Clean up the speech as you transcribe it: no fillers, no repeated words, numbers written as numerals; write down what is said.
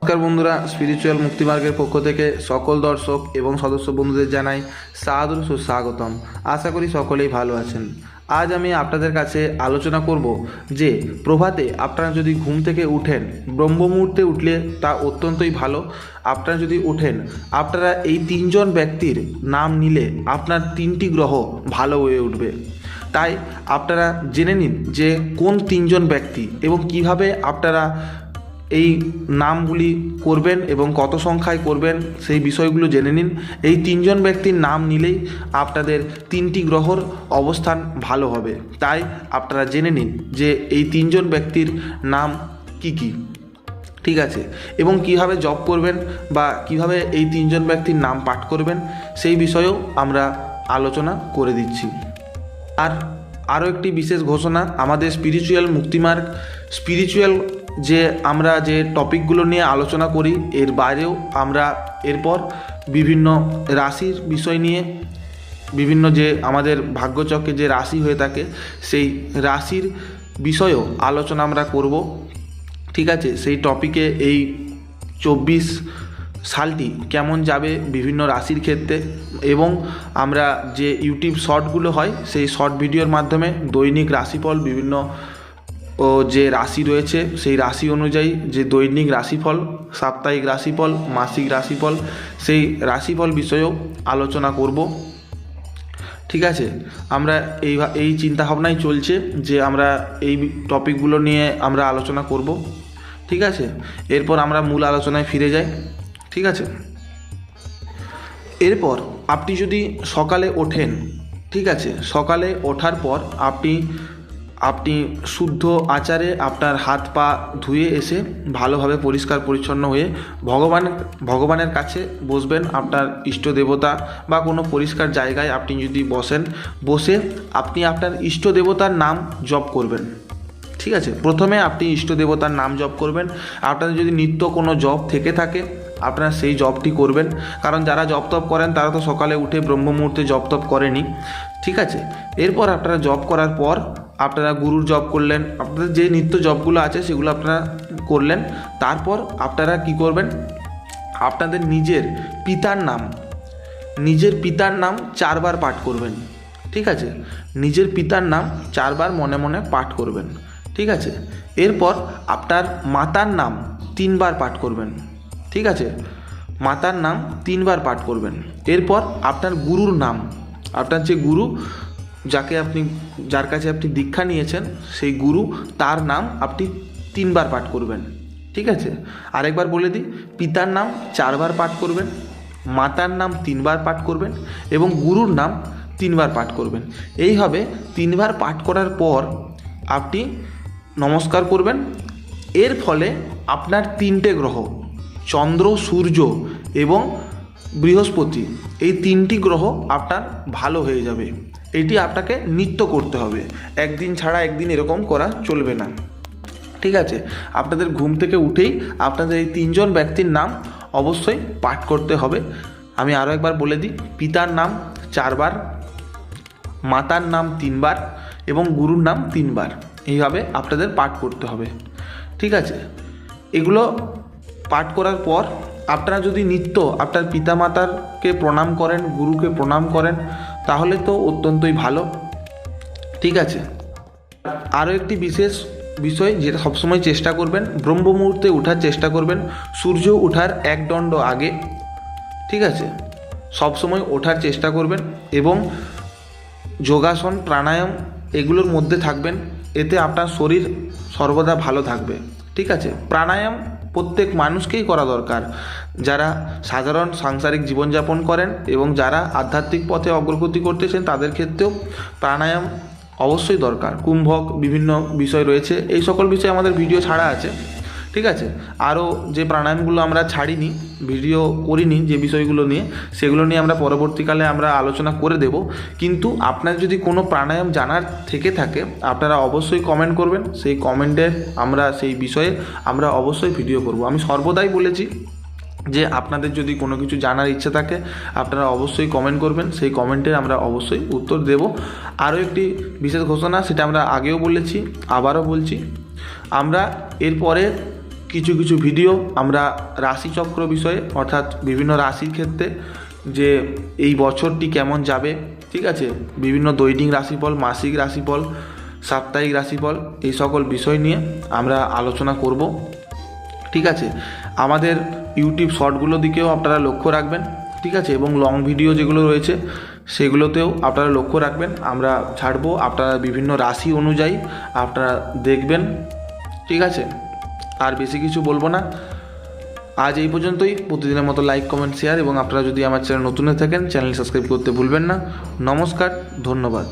নমস্কার বন্ধুরা, স্পিরিচুয়াল মুক্তিমার্গের পক্ষ থেকে সকল দর্শক এবং সদস্য বন্ধুদের জানাই সাদর সুস্বাগতম। আশা করি সকলেই ভালো আছেন। আজ আমি আপনাদের কাছে আলোচনা করব যে প্রভাতে আপনারা যদি ঘুম থেকে উঠেন, ব্রহ্ম মুহূর্তে উঠলে তা অত্যন্তই ভালো। আপনারা যদি উঠেন, আপনারা এই তিনজন ব্যক্তির নাম নিলে আপনার তিনটি গ্রহ ভালো হয়ে উঠবে। তাই আপনারা জেনে নিন যে কোন তিনজন ব্যক্তি এবং কিভাবে আপনারা এই নামগুলি করবেন এবং কত সংখ্যায় করবেন সেই বিষয়গুলো জেনে নিন। এই তিনজন ব্যক্তির নাম নিলেই আপনাদের তিনটি গ্রহর অবস্থান ভালো হবে। তাই আপনারা জেনে নিন যে এই তিনজন ব্যক্তির নাম কি কি, ঠিক আছে, এবং কিভাবে জপ করবেন বা কিভাবে এই তিনজন ব্যক্তির নাম পাঠ করবেন সেই বিষয়েও আমরা আলোচনা করে দিচ্ছি। আরও একটি বিশেষ ঘোষণা, আমাদের স্পিরিচুয়াল মুক্তিমার্গ স্পিরিচুয়াল যে আমরা যে টপিকগুলো নিয়ে আলোচনা করি এর বাইরেও আমরা এরপর বিভিন্ন রাশির বিষয় নিয়ে, বিভিন্ন যে আমাদের ভাগ্যচক্রে যে রাশি হয়ে থাকে সেই রাশির বিষয়েও আলোচনা আমরা করব, ঠিক আছে। সেই টপিকে এই 24 সালটি কেমন যাবে বিভিন্ন রাশির ক্ষেত্রে, এবং আমরা যে ইউটিউব শর্টগুলো হয় সেই শর্ট ভিডিওর মাধ্যমে দৈনিক রাশিফল, বিভিন্ন যে রাশি রয়েছে সেই রাশি অনুযায়ী যে দৈনিক রাশিফল, সাপ্তাহিক রাশিফল, মাসিক রাশিফল, সেই রাশিফল বিষয়েও আলোচনা করব, ঠিক আছে। আমরা এই চিন্তাভাবনাই চলছে যে আমরা এই টপিকগুলো নিয়ে আমরা আলোচনা করব, ঠিক আছে। এরপর আমরা মূল আলোচনায় ফিরে যাই, ঠিক আছে। এরপর আপনি যদি সকালে ওঠেন, ঠিক আছে, সকালে ওঠার পর আপনি শুদ্ধ আচারে আপনার হাত পা ধুয়ে এসে ভালোভাবে পরিষ্কার পরিচ্ছন্ন হয়ে ভগবানের কাছে বসবেন। আপনার ইষ্ট দেবতা বা কোনো পরিষ্কার জায়গায় আপনি যদি বসে আপনি আপনার ইষ্ট দেবতার নাম জপ করবেন, ঠিক আছে। প্রথমে আপনি ইষ্ট দেবতার নাম জপ করবেন। আপনাদের যদি নিত্য কোনো জপ থেকে থাকে আপনারা সেই জপটি করবেন, কারণ যারা জপ তপ করেন তারা তো সকালে উঠে ব্রহ্ম মুহূর্তে জপ তপ করেনি, ঠিক আছে। এরপর আপনারা জপ করার পর আপনারা গুরুর জপ করলেন, আপনাদের যে নিত্য জপগুলো আছে সেগুলো আপনারা করলেন। তারপর আপনারা কি করবেন, আপনাদের নিজের পিতার নাম 4 বার পাঠ করবেন, ঠিক আছে। নিজের পিতার নাম 4 বার মনে মনে পাঠ করবেন, ঠিক আছে। এরপর আপনার মাতার নাম 3 বার পাঠ করবেন, ঠিক আছে। মাতার নাম 3 বার পাঠ করবেন। এরপর আপনার গুরুর নাম, আপনার যে গুরু যার কাছে আপনি দীক্ষা নিয়েছেন সেই গুরু, তার নাম আপনি 3 বার পাঠ করবেন, ঠিক আছে। আরেকবার বলে দিই, পিতার নাম 4 বার পাঠ করবেন, মাতার নাম 3 বার পাঠ করবেন এবং গুরুর নাম 3 বার পাঠ করবেন। এইভাবে 3 বার পাঠ করার পর আপনি নমস্কার করবেন। এর ফলে আপনার 3টে গ্রহ, চন্দ্র, সূর্য এবং বৃহস্পতি, এই 3টি গ্রহ আপনার ভালো হয়ে যাবে। এটি আপনাকে নিত্য করতে হবে, একদিন ছাড়া একদিন এরকম করা চলবে না, ঠিক আছে। আপনাদের ঘুম থেকে উঠেই আপনাদের এই 3জন ব্যক্তির নাম অবশ্যই পাঠ করতে হবে। আমি আরও একবার বলে দিই, পিতার নাম 4 বার, মাতার নাম 3 বার এবং গুরুর নাম 3 বার, এইভাবে আপনাদের পাঠ করতে হবে, ঠিক আছে। এগুলো পাঠ করার পর আপনারা যদি নিত্য আপনার পিতামাতাকে প্রণাম করেন, গুরুকে প্রণাম করেন, তাহলে তো অত্যন্তই ভালো, ঠিক আছে। আরও একটি বিশেষ বিষয় যেটা সবসময় চেষ্টা করবেন, ব্রহ্ম মুহূর্তে ওঠার চেষ্টা করবেন, সূর্য ওঠার 1 দণ্ড আগে, ঠিক আছে। সবসময় ওঠার চেষ্টা করবেন এবং যোগাসন, প্রাণায়াম এগুলোর মধ্যে থাকবেন, এতে আপনার শরীর সর্বদা ভালো থাকবে, ঠিক আছে। প্রাণায়াম প্রত্যেক মানুষকেই করা দরকার, যারা সাধারণ সাংসারিক জীবনযাপন করেন এবং যারা আধ্যাত্মিক পথে অগ্রগতি করতেছেন তাদের ক্ষেত্রেও প্রাণায়াম অবশ্যই দরকার। কুম্ভক, বিভিন্ন বিষয় রয়েছে, এই সকল বিষয়ে আমাদের ভিডিও ছাড়া আছে, ঠিক আছে। আরও যে প্রাণায়ামগুলো আমরা ছাড়িনি, ভিডিও করিনি যে বিষয়গুলো নিয়ে, সেগুলো নিয়ে আমরা পরবর্তীকালে আমরা আলোচনা করে দেব। কিন্তু আপনার যদি কোনো প্রাণায়াম জানার থেকে থাকে আপনারা অবশ্যই কমেন্ট করবেন, সেই কমেন্টে আমরা সেই বিষয়ে আমরা অবশ্যই ভিডিও করব। আমি সর্বদাই বলেছি যে আপনাদের যদি কোনো কিছু জানার ইচ্ছে থাকে আপনারা অবশ্যই কমেন্ট করবেন, সেই কমেন্টে আমরা অবশ্যই উত্তর দেব। আরও একটি বিশেষ ঘোষণা, সেটা আমরা আগেও বলেছি, আবারও বলছি, আমরা এরপরে কিছু কিছু ভিডিও আমরা রাশিচক্র বিষয়ে, অর্থাৎ বিভিন্ন রাশির ক্ষেত্রে যে এই বছরটি কেমন যাবে, ঠিক আছে, বিভিন্ন দৈনিক রাশিফল, মাসিক রাশিফল, সাপ্তাহিক রাশিফল, এই সকল বিষয় নিয়ে আমরা আলোচনা করব। ঠিক আছে, আমাদের ইউটিউব শর্টগুলোর দিকেও আপনারা লক্ষ্য রাখবেন, ঠিক আছে, এবং লং ভিডিও যেগুলো রয়েছে সেগুলোতেও আপনারা লক্ষ্য রাখবেন। আমরা ছাড়বো, আপনারা বিভিন্ন রাশি অনুযায়ী আপনারা দেখবেন, ঠিক আছে। আর বেশি কিছু বলবো না, আজ এই পর্যন্তই। প্রতিদিনের মতো লাইক, কমেন্ট, শেয়ার এবং আপনারা যদি আমার চ্যানেল নতুন হয়ে থাকেন চ্যানেল সাবস্ক্রাইব করতে ভুলবেন না। নমস্কার, ধন্যবাদ।